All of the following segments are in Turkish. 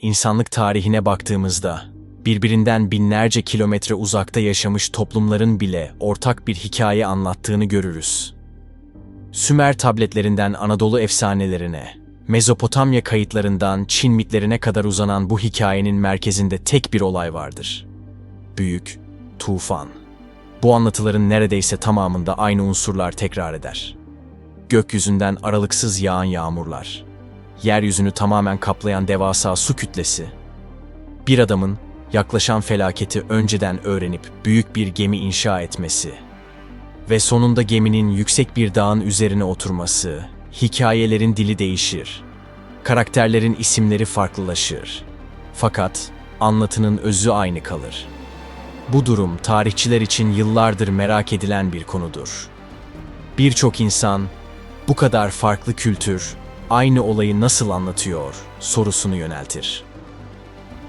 insanlık tarihine baktığımızda, birbirinden binlerce kilometre uzakta yaşamış toplumların bile ortak bir hikaye anlattığını görürüz. Sümer tabletlerinden Anadolu efsanelerine, Mezopotamya kayıtlarından Çin mitlerine kadar uzanan bu hikayenin merkezinde tek bir olay vardır. Büyük tufan. Bu anlatıların neredeyse tamamında aynı unsurlar tekrar eder. Gökyüzünden aralıksız yağan yağmurlar, yeryüzünü tamamen kaplayan devasa su kütlesi, bir adamın yaklaşan felaketi önceden öğrenip büyük bir gemi inşa etmesi ve sonunda geminin yüksek bir dağın üzerine oturması, hikayelerin dili değişir, karakterlerin isimleri farklılaşır. Fakat anlatının özü aynı kalır. Bu durum tarihçiler için yıllardır merak edilen bir konudur. Birçok insan, bu kadar farklı kültür, aynı olayı nasıl anlatıyor sorusunu yöneltir.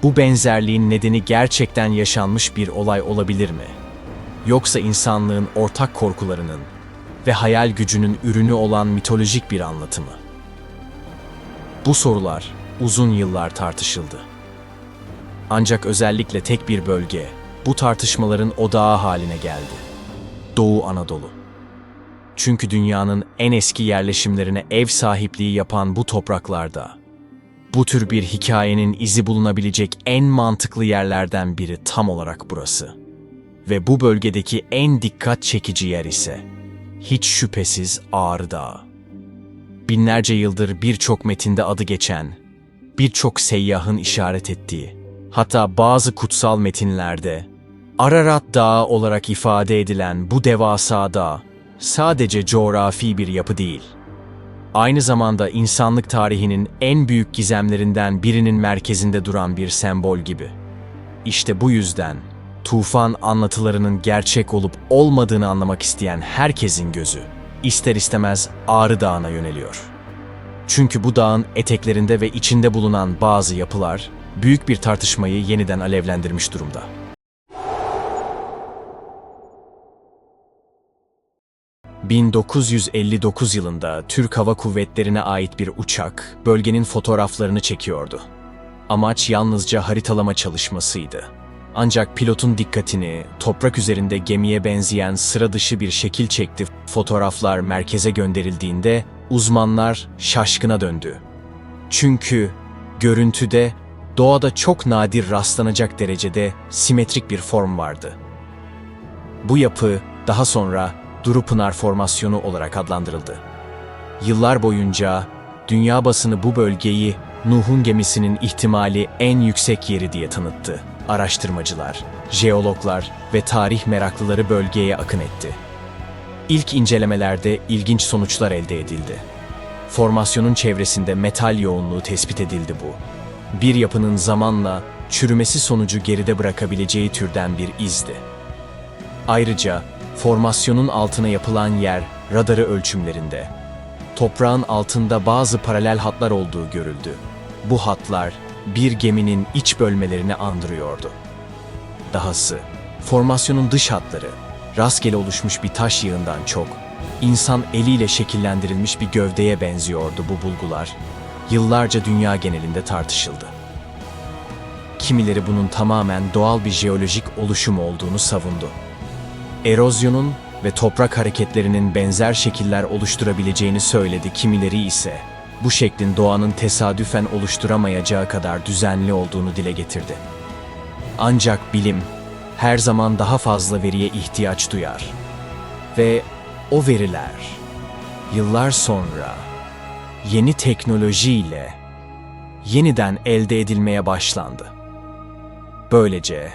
Bu benzerliğin nedeni gerçekten yaşanmış bir olay olabilir mi? Yoksa insanlığın ortak korkularının ve hayal gücünün ürünü olan mitolojik bir anlatı mı? Bu sorular uzun yıllar tartışıldı. Ancak özellikle tek bir bölge bu tartışmaların odağı haline geldi. Doğu Anadolu. Çünkü dünyanın en eski yerleşimlerine ev sahipliği yapan bu topraklarda, bu tür bir hikayenin izi bulunabilecek en mantıklı yerlerden biri tam olarak burası. Ve bu bölgedeki en dikkat çekici yer ise, hiç şüphesiz Ağrı Dağı. Binlerce yıldır birçok metinde adı geçen, birçok seyyahın işaret ettiği, hatta bazı kutsal metinlerde, Ararat Dağı olarak ifade edilen bu devasa dağ, sadece coğrafi bir yapı değil, aynı zamanda insanlık tarihinin en büyük gizemlerinden birinin merkezinde duran bir sembol gibi. İşte bu yüzden, tufan anlatılarının gerçek olup olmadığını anlamak isteyen herkesin gözü, ister istemez Ağrı Dağı'na yöneliyor. Çünkü bu dağın eteklerinde ve içinde bulunan bazı yapılar, büyük bir tartışmayı yeniden alevlendirmiş durumda. ...1959 yılında Türk Hava Kuvvetleri'ne ait bir uçak, bölgenin fotoğraflarını çekiyordu. Amaç yalnızca haritalama çalışmasıydı. Ancak pilotun dikkatini toprak üzerinde gemiye benzeyen sıra dışı bir şekil çekti. Fotoğraflar merkeze gönderildiğinde uzmanlar şaşkına döndü. Çünkü görüntüde doğada çok nadir rastlanacak derecede simetrik bir form vardı. Bu yapı daha sonra Durupınar Formasyonu olarak adlandırıldı. Yıllar boyunca dünya basını bu bölgeyi Nuh'un gemisinin ihtimali en yüksek yeri diye tanıttı. Araştırmacılar, jeologlar ve tarih meraklıları bölgeye akın etti. İlk incelemelerde ilginç sonuçlar elde edildi. Formasyonun çevresinde metal yoğunluğu tespit edildi bu. Bir yapının zamanla çürümesi sonucu geride bırakabileceği türden bir izdi. Ayrıca formasyonun altına yapılan yer radarı ölçümlerinde, toprağın altında bazı paralel hatlar olduğu görüldü. Bu hatlar bir geminin iç bölmelerini andırıyordu. Dahası, formasyonun dış hatları, rastgele oluşmuş bir taş yığından çok, insan eliyle şekillendirilmiş bir gövdeye benziyordu bu bulgular. Yıllarca dünya genelinde tartışıldı. Kimileri bunun tamamen doğal bir jeolojik oluşum olduğunu savundu. Erozyonun ve toprak hareketlerinin benzer şekiller oluşturabileceğini söyledi, kimileri ise bu şeklin doğanın tesadüfen oluşturamayacağı kadar düzenli olduğunu dile getirdi. Ancak bilim her zaman daha fazla veriye ihtiyaç duyar ve o veriler yıllar sonra yeni teknolojiyle yeniden elde edilmeye başlandı. Böylece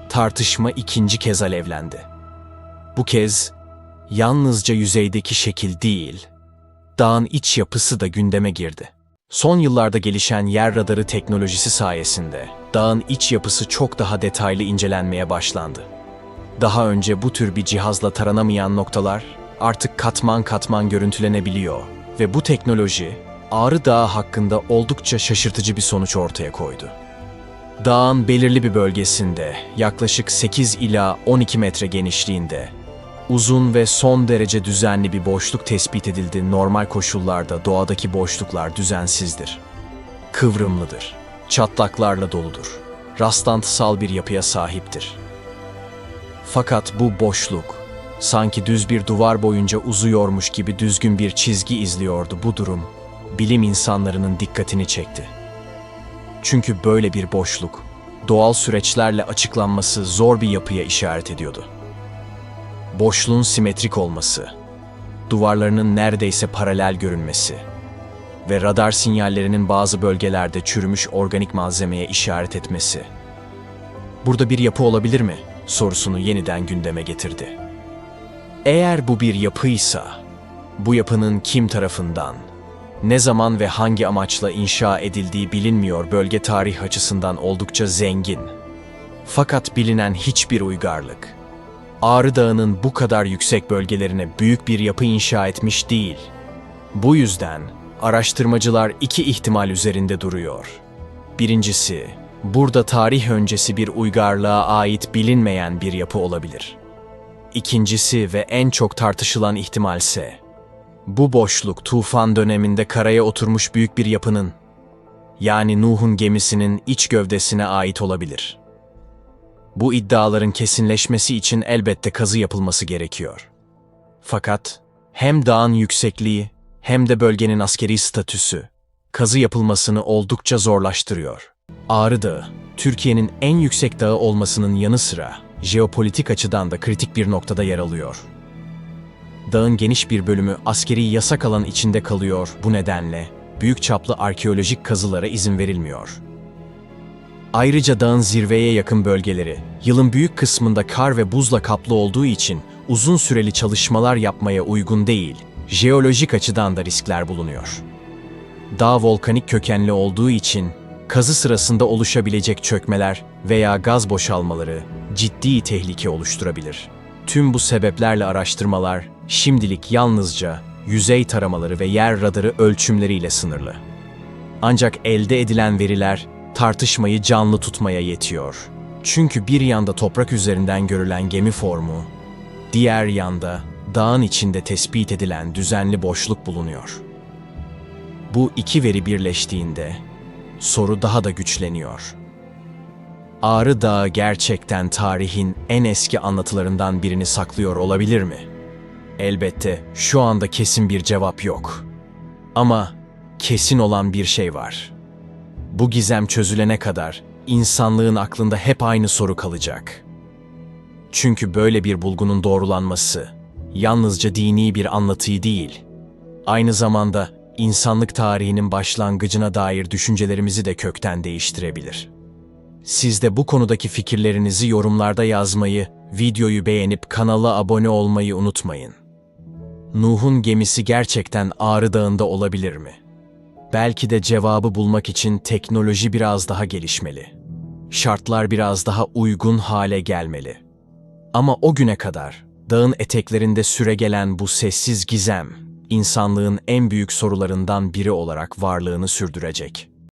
tartışma ikinci kez alevlendi. Bu kez yalnızca yüzeydeki şekil değil, dağın iç yapısı da gündeme girdi. Son yıllarda gelişen yer radarı teknolojisi sayesinde dağın iç yapısı çok daha detaylı incelenmeye başlandı. Daha önce bu tür bir cihazla taranamayan noktalar artık katman katman görüntülenebiliyor ve bu teknoloji Ağrı Dağı hakkında oldukça şaşırtıcı bir sonuç ortaya koydu. Dağın belirli bir bölgesinde yaklaşık 8 ila 12 metre genişliğinde uzun ve son derece düzenli bir boşluk tespit edildi. Normal koşullarda doğadaki boşluklar düzensizdir, kıvrımlıdır çatlaklarla doludur. Rastlantısal bir yapıya sahiptir. Fakat bu boşluk, sanki düz bir duvar boyunca uzuyormuş gibi düzgün bir çizgi izliyordu. Bu durum, bilim insanlarının dikkatini çekti. Çünkü böyle bir boşluk, doğal süreçlerle açıklanması zor bir yapıya işaret ediyordu. Boşluğun simetrik olması, duvarlarının neredeyse paralel görünmesi ve radar sinyallerinin bazı bölgelerde çürümüş organik malzemeye işaret etmesi. Burada bir yapı olabilir mi? Sorusunu yeniden gündeme getirdi. Eğer bu bir yapıysa, bu yapının kim tarafından, ne zaman ve hangi amaçla inşa edildiği bilinmiyor. Bölge tarih açısından oldukça zengin. Fakat bilinen hiçbir uygarlık, Ağrı Dağı'nın bu kadar yüksek bölgelerine büyük bir yapı inşa etmiş değil. Bu yüzden araştırmacılar iki ihtimal üzerinde duruyor. Birincisi, burada tarih öncesi bir uygarlığa ait bilinmeyen bir yapı olabilir. İkincisi ve en çok tartışılan ihtimalse, bu boşluk tufan döneminde karaya oturmuş büyük bir yapının, yani Nuh'un gemisinin iç gövdesine ait olabilir. Bu iddiaların kesinleşmesi için elbette kazı yapılması gerekiyor. Fakat hem dağın yüksekliği hem de bölgenin askeri statüsü kazı yapılmasını oldukça zorlaştırıyor. Ağrı Dağı, Türkiye'nin en yüksek dağı olmasının yanı sıra jeopolitik açıdan da kritik bir noktada yer alıyor. Dağın geniş bir bölümü askeri yasak alan içinde kalıyor. Bu nedenle büyük çaplı arkeolojik kazılara izin verilmiyor. Ayrıca dağın zirveye yakın bölgeleri, yılın büyük kısmında kar ve buzla kaplı olduğu için uzun süreli çalışmalar yapmaya uygun değil, jeolojik açıdan da riskler bulunuyor. Dağ volkanik kökenli olduğu için kazı sırasında oluşabilecek çökmeler veya gaz boşalmaları ciddi tehlike oluşturabilir. Tüm bu sebeplerle araştırmalar şimdilik yalnızca yüzey taramaları ve yer radarı ölçümleriyle sınırlı. Ancak elde edilen veriler tartışmayı canlı tutmaya yetiyor. Çünkü bir yanda toprak üzerinden görülen gemi formu, diğer yanda dağın içinde tespit edilen düzenli boşluk bulunuyor. Bu iki veri birleştiğinde soru daha da güçleniyor. Ağrı Dağı gerçekten tarihin en eski anlatılarından birini saklıyor olabilir mi? Elbette şu anda kesin bir cevap yok. Ama kesin olan bir şey var. Bu gizem çözülene kadar insanlığın aklında hep aynı soru kalacak. Çünkü böyle bir bulgunun doğrulanması yalnızca dini bir anlatıyı değil, aynı zamanda insanlık tarihinin başlangıcına dair düşüncelerimizi de kökten değiştirebilir. Siz de bu konudaki fikirlerinizi yorumlarda yazmayı, videoyu beğenip kanala abone olmayı unutmayın. Nuh'un gemisi gerçekten Ağrı Dağı'nda olabilir mi? Belki de cevabı bulmak için teknoloji biraz daha gelişmeli. Şartlar biraz daha uygun hale gelmeli. Ama o güne kadar dağın eteklerinde süregelen bu sessiz gizem, insanlığın en büyük sorularından biri olarak varlığını sürdürecek.